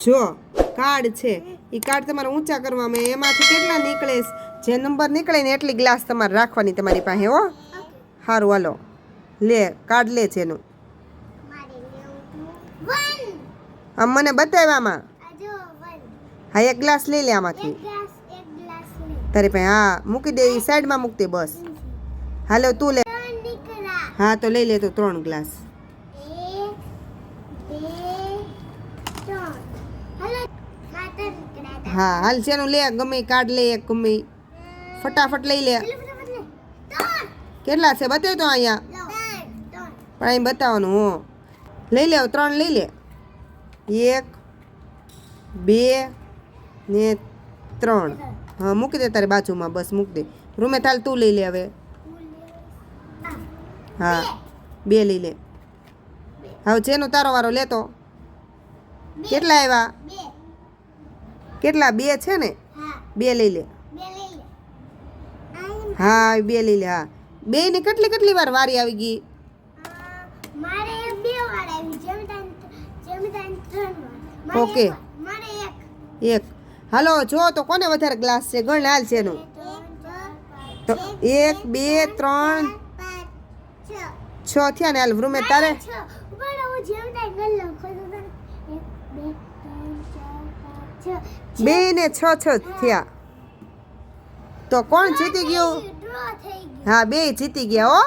જો કાર્ડ છે એ કાર્ડ તમારે ઊંચા કરવામાં એમાંથી કેટલા નીકળે જે નંબર નીકળે ને એટલી ગ્લાસ તમારે રાખવાની તમારી પાસે હો સારું હાલો લે કાર્ડ લે છે એનું આમ મને બતાવ્યામાં હા એક ગ્લાસ લઈ લે આમાંથી તારી પાસે હા મૂકી દે એ સાઈડમાં મૂકી દે બસ હાલો તું લે હા તો લઈ લે તો 3 ગ્લાસ હા હાલ છે લે ગમે કાર્ડ લે એક ગમે ફટાફટ લઈ લે કેટલા છે બતાવ તો અહીંયા પણ અહીં બતાવવાનું હો લઈ લે 3 લઈ લે 1 2 ને 3 હા મૂકી દે તારી બાજુમાં બસ મૂકી દે રૂમે થાલ તું લઈ લે હવે હા 2 લઈ લે હવે જેનો તારો વારો લેતો કેટલા આવ્યા કેટલા 2 છે ને 2 લઈ લે હા 2 લઈ લે હા 2 ને કેટલી વાર વારી આવી ગઈ મારે 2 વાર આવી જેમ 3 વાર ઓકે એક હાલો જો તો કોને વધારે ગ્લાસ છે ગણ હાલ છે એનું તો 1 2 3 6 થયા ને હાલ રૂમે તારે 2 ને 6 થયા તો કોણ જીતી ગયું હા 2 જીતી ગયા હો